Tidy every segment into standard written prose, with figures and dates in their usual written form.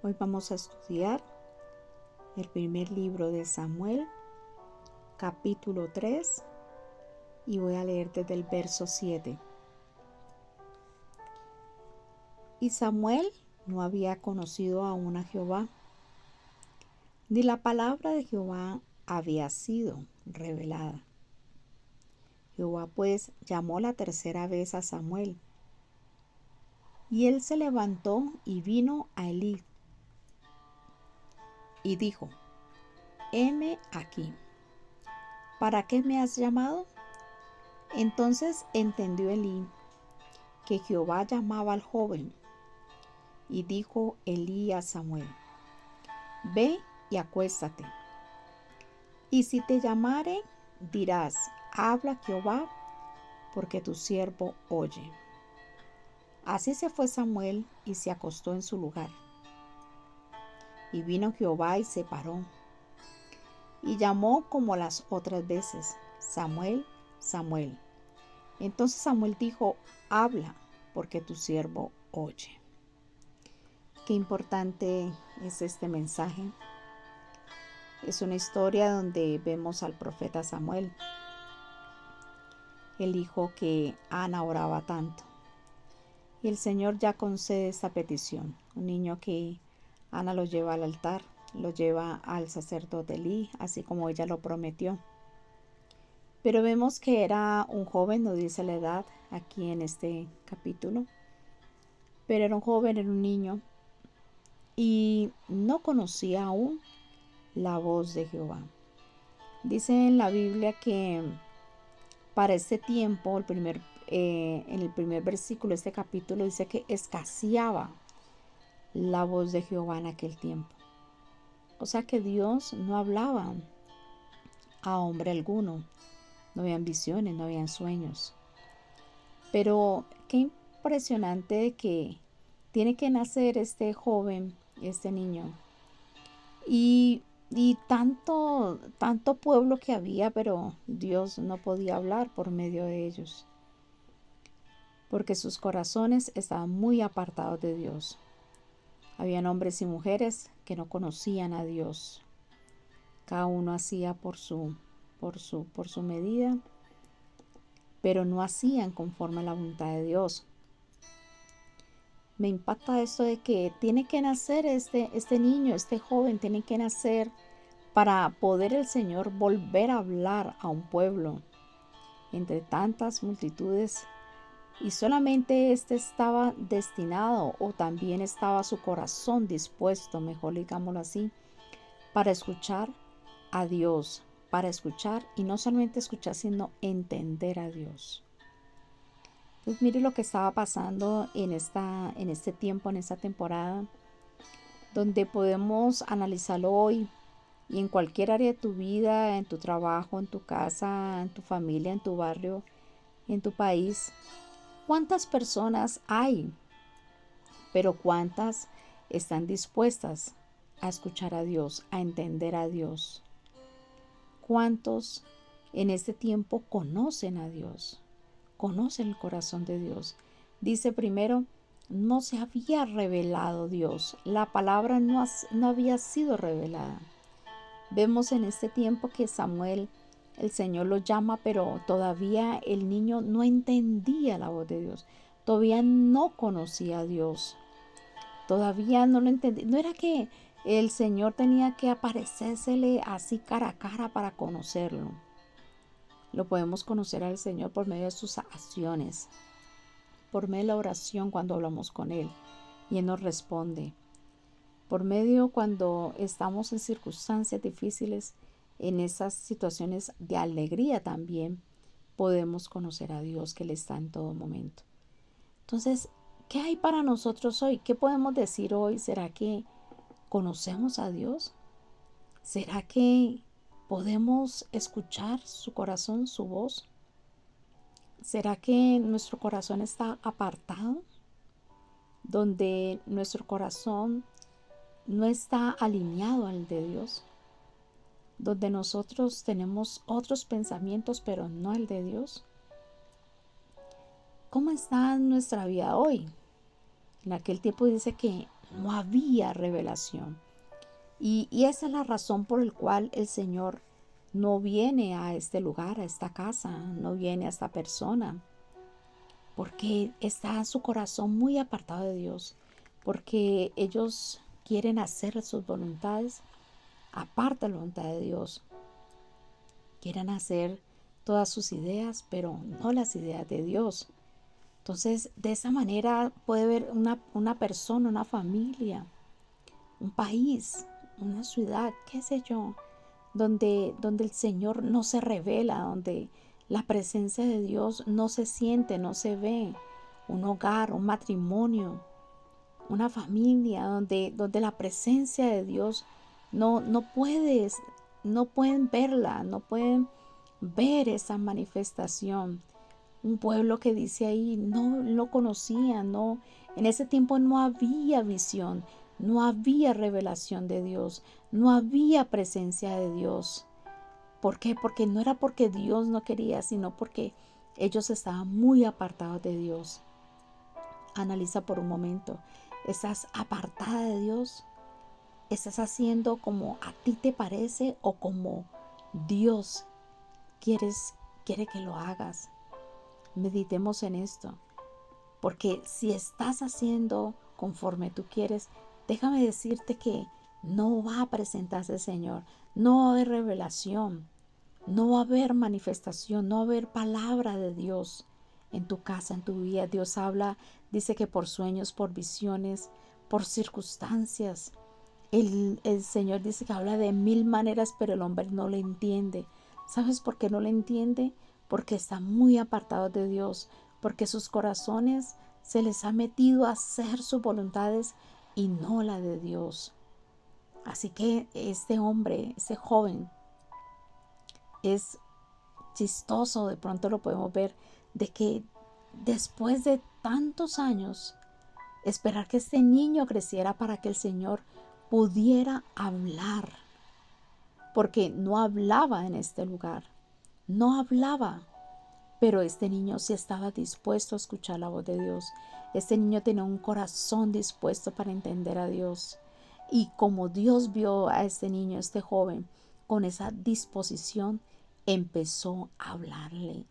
Hoy vamos a estudiar el primer libro de Samuel, capítulo 3, y voy a leer desde el verso 7. Y Samuel no había conocido aún a Jehová, ni la palabra de Jehová había sido revelada. Jehová pues llamó la tercera vez a Samuel, y él se levantó y vino a Elí, y dijo: heme aquí. ¿Para qué me has llamado? Entonces entendió Elí que Jehová llamaba al joven, y dijo Elí a Samuel: ve y acuéstate, y si te llamare, dirás: habla Jehová, porque tu siervo oye. Así se fue Samuel y se acostó en su lugar. Y vino Jehová y se paró, y llamó como las otras veces: Samuel, Samuel. Entonces Samuel dijo: habla, porque tu siervo oye. Qué importante es este mensaje. Es una historia donde vemos al profeta Samuel, el hijo que Ana oraba tanto. Y el Señor ya concede esta petición. Un niño que Ana lo lleva al altar, lo lleva al sacerdote Elí, así como ella lo prometió. Pero vemos que era un joven, no dice la edad aquí en este capítulo, pero era un joven, era un niño, y no conocía aún la voz de Jehová. Dice en la Biblia que para este tiempo, en el primer versículo de este capítulo dice que escaseaba la voz de Jehová en aquel tiempo. O sea que Dios no hablaba a hombre alguno, no habían visiones, no habían sueños. Pero qué impresionante que tiene que nacer este joven, este niño. Y tanto pueblo que había, pero Dios no podía hablar por medio de ellos, porque sus corazones estaban muy apartados de Dios. Habían hombres y mujeres que no conocían a Dios. Cada uno hacía por su medida, pero no hacían conforme a la voluntad de Dios. Me impacta esto de que tiene que nacer este niño, este joven, tiene que nacer para poder el Señor volver a hablar a un pueblo entre tantas multitudes. Y solamente estaba destinado, o también estaba su corazón dispuesto, mejor digámoslo así, para escuchar a Dios, para escuchar, y no solamente escuchar, sino entender a Dios. Pues mire lo que estaba pasando en este tiempo, en esta temporada, donde podemos analizarlo hoy y en cualquier área de tu vida, en tu trabajo, en tu casa, en tu familia, en tu barrio, en tu país. ¿Cuántas personas hay? Pero ¿cuántas están dispuestas a escuchar a Dios, a entender a Dios? ¿Cuántos en este tiempo conocen a Dios? Conocen el corazón de Dios. Dice primero, no se había revelado Dios. La palabra no había sido revelada. Vemos en este tiempo que Samuel, el Señor lo llama, pero todavía el niño no entendía la voz de Dios. Todavía no conocía a Dios. Todavía no lo entendía. No era que el Señor tenía que aparecérsele así cara a cara para conocerlo. Lo podemos conocer al Señor por medio de sus acciones, por medio de la oración cuando hablamos con Él y Él nos responde. Por medio cuando estamos en circunstancias difíciles, en esas situaciones de alegría también, podemos conocer a Dios, que Él está en todo momento. Entonces, ¿qué hay para nosotros hoy? ¿Qué podemos decir hoy? ¿Será que conocemos a Dios? ¿Será que podemos escuchar su corazón, su voz? ¿Será que nuestro corazón está apartado? Donde nuestro corazón no está alineado al de Dios, donde nosotros tenemos otros pensamientos pero no el de Dios. ¿Cómo está nuestra vida hoy? En aquel tiempo dice que no había revelación. Y esa es la razón por la cual el Señor no viene a este lugar, a esta casa, no viene a esta persona, porque está su corazón muy apartado de Dios, porque ellos quieren hacer sus voluntades aparte de la voluntad de Dios. Quieren hacer todas sus ideas, pero no las ideas de Dios. Entonces, de esa manera puede haber una persona, una familia, un país, una ciudad, qué sé yo, donde el Señor no se revela, donde la presencia de Dios no se siente, no se ve. Un hogar, un matrimonio, una familia donde la presencia de Dios no pueden verla, no pueden ver esa manifestación. Un pueblo que dice ahí no lo conocía, no, en ese tiempo no había visión, no había revelación de Dios, no había presencia de Dios. ¿Por qué? Porque no era porque Dios no quería, sino porque ellos estaban muy apartados de Dios. Analiza por un momento. ¿Estás apartada de Dios? ¿Estás haciendo como a ti te parece o como Dios quiere que lo hagas? Meditemos en esto. Porque si estás haciendo conforme tú quieres, déjame decirte que no va a presentarse el Señor. No va a haber revelación. No va a haber manifestación. No va a haber palabra de Dios en tu casa, en tu vida. Dios habla, dice que por sueños, por visiones, por circunstancias. El Señor dice que habla de mil maneras, pero el hombre no le entiende. ¿Sabes por qué no le entiende? Porque está muy apartado de Dios, porque sus corazones se les ha metido a hacer sus voluntades y no la de Dios. Así que este hombre, este joven, es chistoso, de pronto lo podemos ver, de que después de tantos años, esperar que este niño creciera para que el Señor pudiera hablar, porque no hablaba en este lugar, no hablaba, pero este niño sí estaba dispuesto a escuchar la voz de Dios. Este niño tenía un corazón dispuesto para entender a Dios. Y como Dios vio a este niño, este joven, con esa disposición, empezó a hablarle.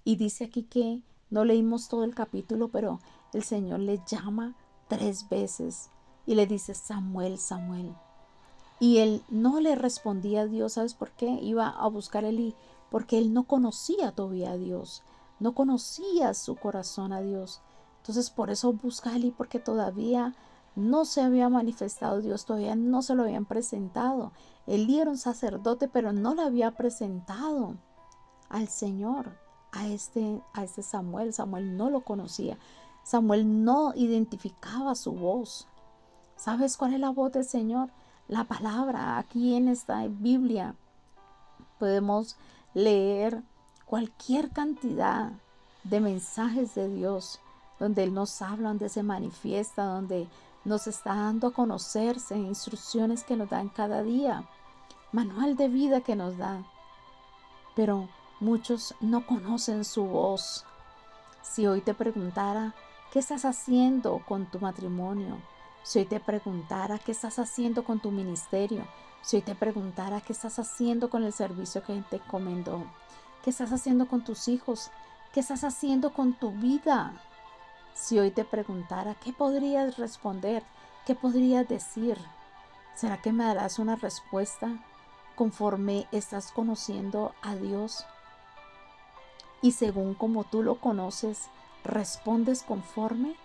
Y dice aquí que no leímos todo el capítulo, pero el Señor le llama 3 veces y le dice: Samuel, Samuel. Y él no le respondía a Dios. ¿Sabes por qué? Iba a buscar a Elí, porque él no conocía todavía a Dios, no conocía su corazón a Dios. Entonces por eso busca a Elí, porque todavía no se había manifestado Dios, todavía no se lo habían presentado. Elí era un sacerdote, pero no le había presentado al Señor, a este Samuel. Samuel no lo conocía. Samuel no identificaba su voz. ¿Sabes cuál es la voz del Señor? La palabra. Aquí en esta Biblia podemos leer cualquier cantidad de mensajes de Dios donde Él nos habla, donde se manifiesta, donde nos está dando a conocerse, instrucciones que nos dan cada día, manual de vida que nos da. Pero muchos no conocen su voz. Si hoy te preguntara, ¿qué estás haciendo con tu matrimonio? Si hoy te preguntara, ¿qué estás haciendo con tu ministerio? Si hoy te preguntara, ¿qué estás haciendo con el servicio que te encomendó? ¿Qué estás haciendo con tus hijos? ¿Qué estás haciendo con tu vida? Si hoy te preguntara, ¿qué podrías responder? ¿Qué podrías decir? ¿Será que me darás una respuesta conforme estás conociendo a Dios? Y según como tú lo conoces, ¿respondes conforme?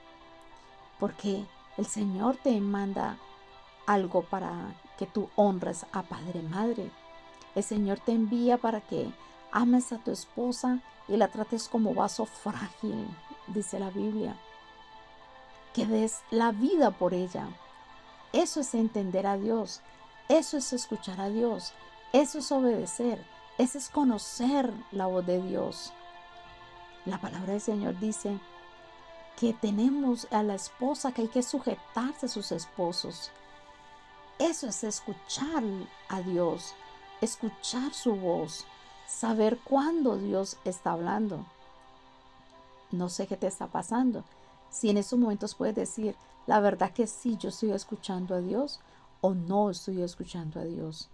Porque el Señor te manda algo para que tú honres a padre y madre. El Señor te envía para que ames a tu esposa y la trates como vaso frágil, dice la Biblia. Que des la vida por ella. Eso es entender a Dios. Eso es escuchar a Dios. Eso es obedecer. Eso es conocer la voz de Dios. La palabra del Señor dice que tenemos a la esposa, que hay que sujetarse a sus esposos. Eso es escuchar a Dios, escuchar su voz, saber cuándo Dios está hablando. No sé qué te está pasando. Si en estos momentos puedes decir, la verdad que sí, yo estoy escuchando a Dios o no estoy escuchando a Dios.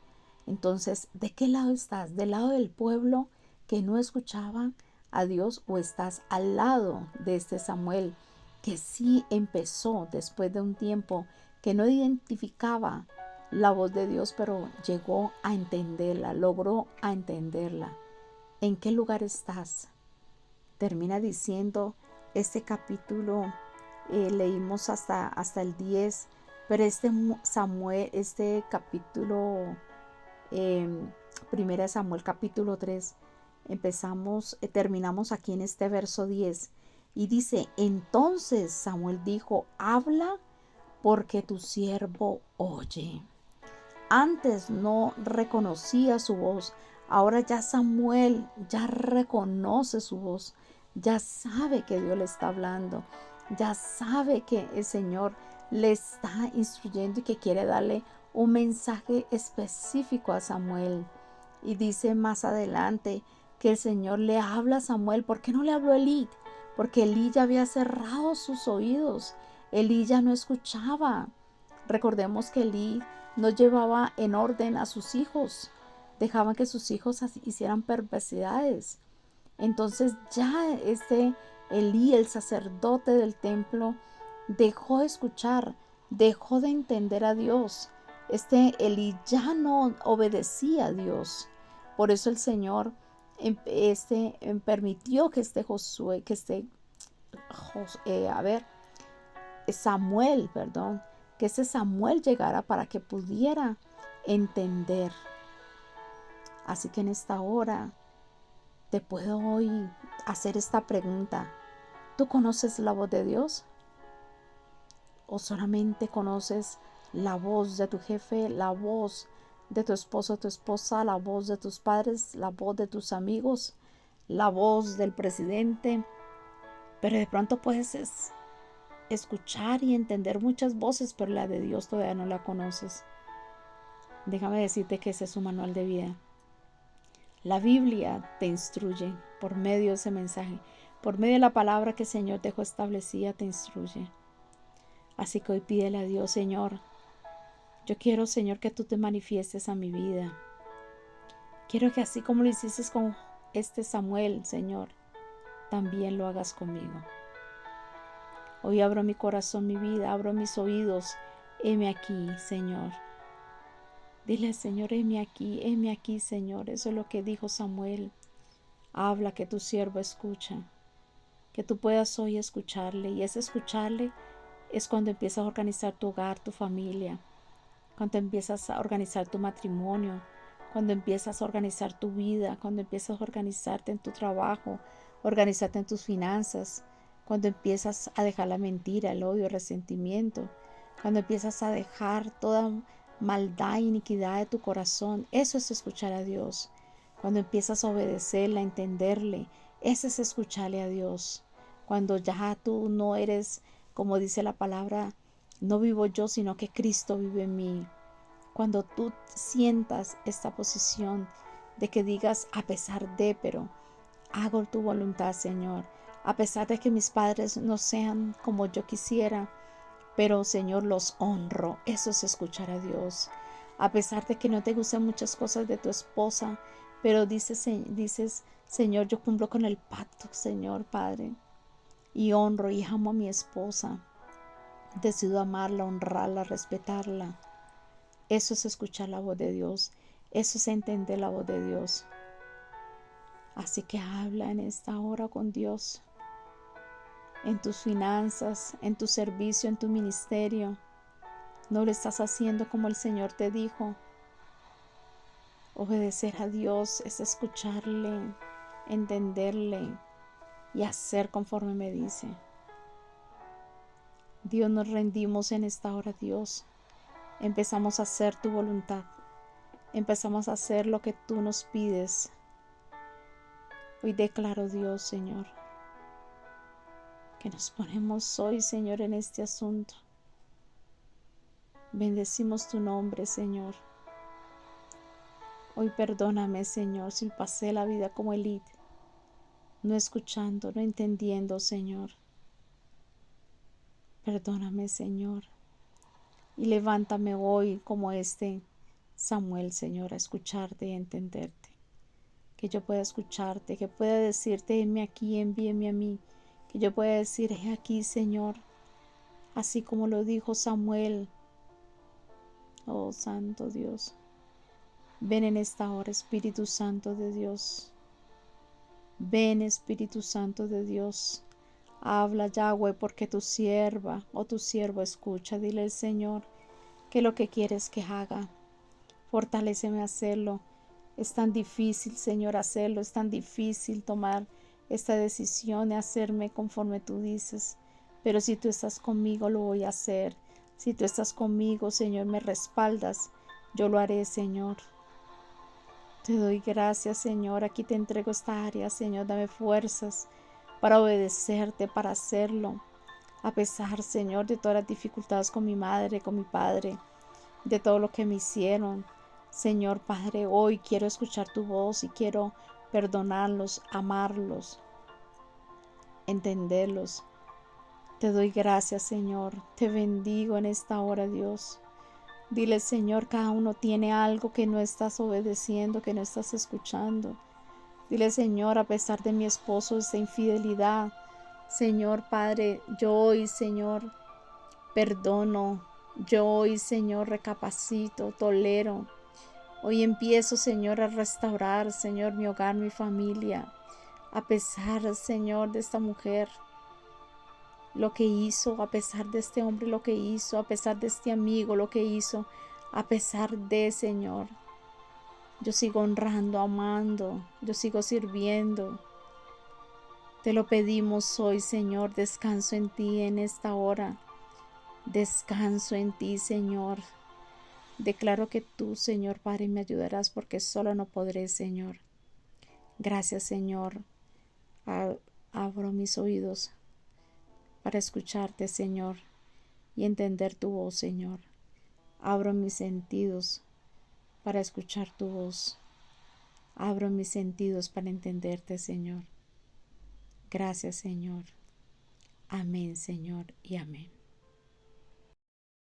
Entonces, ¿de qué lado estás? ¿Del lado del pueblo que no escuchaba a Dios o estás al lado de este Samuel que sí empezó después de un tiempo que no identificaba la voz de Dios, pero llegó a entenderla, logró a entenderla? ¿En qué lugar estás? Termina diciendo este capítulo, leímos hasta el 10, pero este capítulo, eh, primera Samuel capítulo 3, terminamos aquí en este verso 10 y dice: entonces Samuel dijo, habla porque tu siervo oye. Antes no reconocía su voz, ahora ya Samuel ya reconoce su voz, ya sabe que Dios le está hablando, ya sabe que el Señor le está instruyendo y que quiere darle un mensaje específico a Samuel. Y dice más adelante que el Señor le habla a Samuel. ¿Por qué no le habló a Elí? Porque Elí ya había cerrado sus oídos. Elí ya no escuchaba. Recordemos que Elí no llevaba en orden a sus hijos. Dejaban que sus hijos hicieran perversidades. Entonces ya Elí, el sacerdote del templo, dejó de escuchar, dejó de entender a Dios. Elí ya no obedecía a Dios. Por eso el Señor permitió que Samuel, perdón, que ese Samuel llegara para que pudiera entender. Así que en esta hora te puedo hoy hacer esta pregunta. ¿Tú conoces la voz de Dios? ¿O solamente conoces la voz de tu jefe, la voz de tu esposo o tu esposa, la voz de tus padres, la voz de tus amigos, la voz del presidente? Pero de pronto puedes escuchar y entender muchas voces, pero la de Dios todavía no la conoces. Déjame decirte que ese es su manual de vida. La Biblia te instruye por medio de ese mensaje, por medio de la palabra que el Señor dejó establecida, te instruye. Así que hoy pídele a Dios: Señor, yo quiero, Señor, que tú te manifiestes a mi vida. Quiero que así como lo hiciste con este Samuel, Señor, también lo hagas conmigo. Hoy abro mi corazón, mi vida, abro mis oídos. Heme aquí, Señor. Dile al Señor: heme aquí, Señor. Eso es lo que dijo Samuel. Habla, que tu siervo escucha. Que tú puedas hoy escucharle. Y ese escucharle es cuando empiezas a organizar tu hogar, tu familia. Cuando empiezas a organizar tu matrimonio. Cuando empiezas a organizar tu vida. Cuando empiezas a organizarte en tu trabajo. Organizarte en tus finanzas. Cuando empiezas a dejar la mentira, el odio, el resentimiento. Cuando empiezas a dejar toda maldad e iniquidad de tu corazón. Eso es escuchar a Dios. Cuando empiezas a obedecerle, a entenderle, ese es escucharle a Dios. Cuando ya tú no eres, como dice la palabra, no vivo yo, sino que Cristo vive en mí. Cuando tú sientas esta posición de que digas: a pesar de, pero hago tu voluntad, Señor. A pesar de que mis padres no sean como yo quisiera, pero Señor, los honro. Eso es escuchar a Dios. A pesar de que no te gustan muchas cosas de tu esposa, pero dices, Señor, yo cumplo con el pacto, Señor Padre, y honro y amo a mi esposa. Decido amarla, honrarla, respetarla. Eso es escuchar la voz de Dios. Eso es entender la voz de Dios. Así que habla en esta hora con Dios. En tus finanzas, en tu servicio, en tu ministerio. No lo estás haciendo como el Señor te dijo. Obedecer a Dios es escucharle, entenderle y hacer conforme me dice. Dios, nos rendimos en esta hora, Dios. Empezamos a hacer tu voluntad. Empezamos a hacer lo que tú nos pides. Hoy declaro, Dios, Señor, que nos ponemos hoy, Señor, en este asunto. Bendecimos tu nombre, Señor. Hoy perdóname, Señor, si pasé la vida como Elí, no escuchando, no entendiendo, Señor. Perdóname, Señor, y levántame hoy como este Samuel, Señor, a escucharte y a entenderte. Que yo pueda escucharte, que pueda decirte, heme aquí, envíeme a mí. Que yo pueda decir, he aquí, Señor, así como lo dijo Samuel. Oh, Santo Dios, ven en esta hora, Espíritu Santo de Dios. Ven, Espíritu Santo de Dios. Habla, Yahweh, porque tu sierva o tu siervo escucha. Dile al Señor que lo que quieres que haga. Fortaléceme a hacerlo. Es tan difícil, Señor, hacerlo. Es tan difícil tomar esta decisión de hacerme conforme tú dices. Pero si tú estás conmigo, lo voy a hacer. Si tú estás conmigo, Señor, me respaldas, yo lo haré, Señor. Te doy gracias, Señor. Aquí te entrego esta área, Señor. Dame fuerzas para obedecerte, para hacerlo. A pesar, Señor, de todas las dificultades con mi madre, con mi padre, de todo lo que me hicieron. Señor Padre, hoy quiero escuchar tu voz y quiero perdonarlos, amarlos, entenderlos. Te doy gracias, Señor. Te bendigo en esta hora, Dios. Dile, Señor, cada uno tiene algo que no estás obedeciendo, que no estás escuchando. Dile, Señor, a pesar de mi esposo, esa infidelidad, Señor Padre, yo hoy, Señor, perdono. Yo hoy, Señor, recapacito, tolero. Hoy empiezo, Señor, a restaurar, Señor, mi hogar, mi familia. A pesar, Señor, de esta mujer, lo que hizo, a pesar de este hombre, lo que hizo, a pesar de este amigo, lo que hizo, a pesar de, Señor, yo sigo honrando, amando, yo sigo sirviendo. Te lo pedimos hoy, Señor, descanso en ti en esta hora. Descanso en ti, Señor. Declaro que tú, Señor Padre, me ayudarás porque solo no podré, Señor. Gracias, Señor. Abro mis oídos para escucharte, Señor, y entender tu voz, Señor. Abro mis sentidos para escuchar tu voz. Abro mis sentidos para entenderte, Señor. Gracias, Señor. Amén, Señor, y amén.